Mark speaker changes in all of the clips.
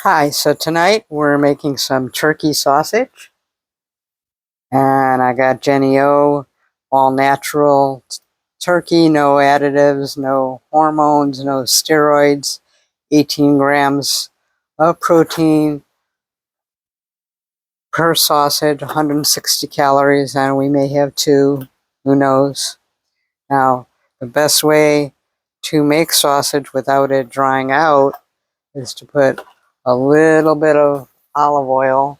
Speaker 1: Hi, so tonight we're making some turkey sausage, and I got Jenny O, all natural turkey, no additives, no hormones, no steroids, 18 grams of protein per sausage, 160 calories, and we may have two, who knows. Now, the best way to make sausage without it drying out is to put a little bit of olive oil,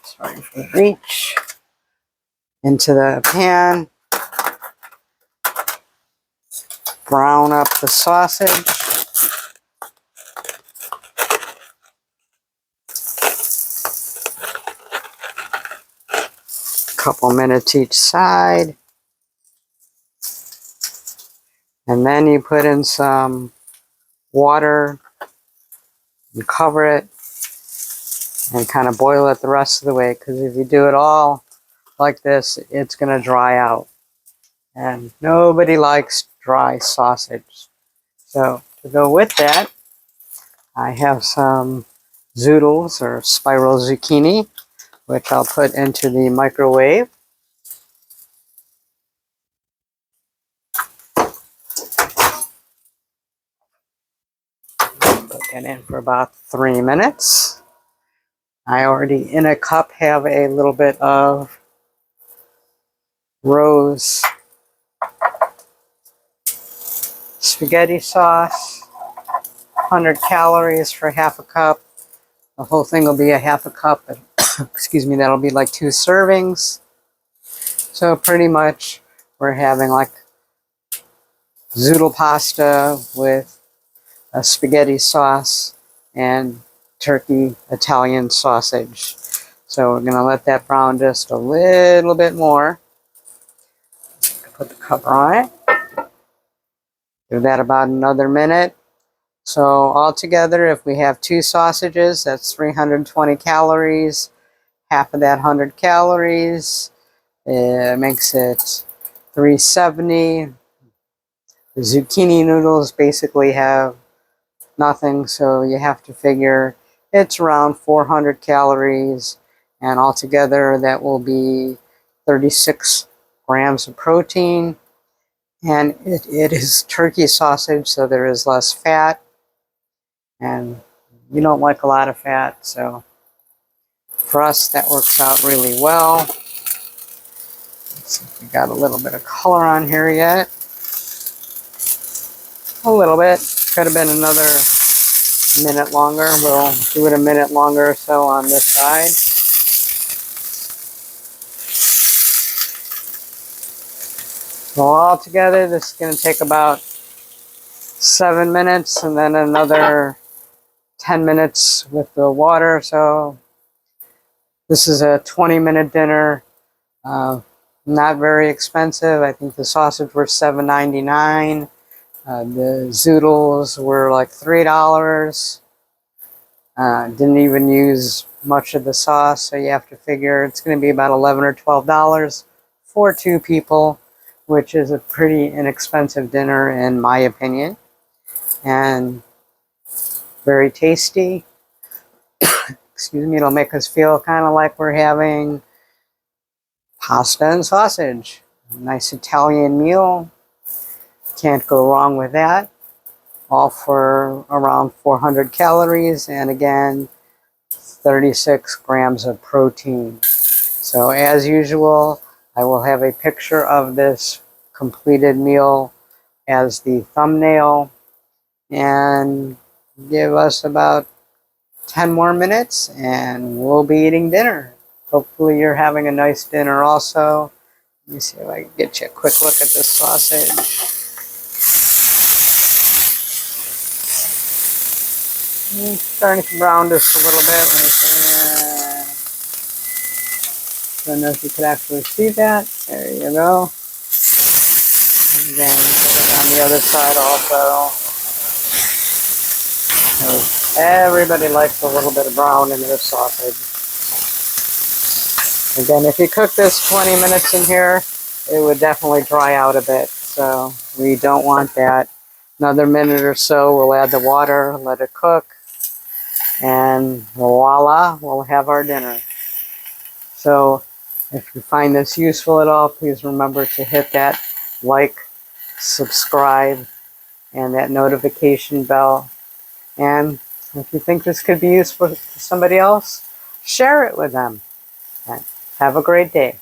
Speaker 1: sorry for the reach, into the pan, brown up the sausage, a couple minutes each side, and then you put in some water and cover it and kind of boil it the rest of the way, because if you do it all like this, it's going to dry out, and nobody likes dry sausage. So to go with that, I have some Zoodles or spiral zucchini, which I'll put into the microwave. Put that in for about 3 minutes. I already, in a cup, have a little bit of rose spaghetti sauce, 100 calories for half a cup. The whole thing will be a half a cup. Excuse me, that'll be like 2 servings. So pretty much we're having like zoodle pasta with a spaghetti sauce and turkey Italian sausage. So we're going to let that brown just a little bit more. Put the cover on it. Do that about another minute. So altogether, if we have 2 sausages, that's 320 calories. Half of that 100 calories makes it 370. The zucchini noodles basically have nothing, so you have to figure it's around 400 calories, and altogether that will be 36 grams of protein. And it is turkey sausage, so there is less fat, and you don't like a lot of fat, so for us that works out really well. Let's see if we got a little bit of color on here yet. A little bit. Could have been another minute longer. We'll do it a minute longer or so on this side. So all together, this is going to take about 7 minutes, and then another 10 minutes with the water. So this is a 20-minute dinner. Not very expensive. I think the sausage were $7.99. The zoodles were like $3. Didn't even use much of the sauce, so you have to figure it's going to be about $11 or $12 for 2 people, which is a pretty inexpensive dinner in my opinion, and very tasty. Excuse me, it'll make us feel kind of like we're having pasta and sausage. A nice Italian meal. Can't go wrong with that. All for around 400 calories, and again, 36 grams of protein. So as usual, I will have a picture of this completed meal as the thumbnail, and give us about 10 more minutes and we'll be eating dinner. Hopefully you're having a nice dinner also. Let me see if I can get you a quick look at this sausage. It's starting to brown just a little bit right there. I don't know if you could actually see that. There you go. And then put it on the other side also. So everybody likes a little bit of brown in their sausage. Again, if you cook this 20 minutes in here, it would definitely dry out a bit. So we don't want that. Another minute or so, we'll add the water, let it cook. and voila, we'll have our dinner. So if you find this useful at all, please remember to hit that like, subscribe, and that notification bell. And if you think this could be useful to somebody else, share it with them. And have a great day.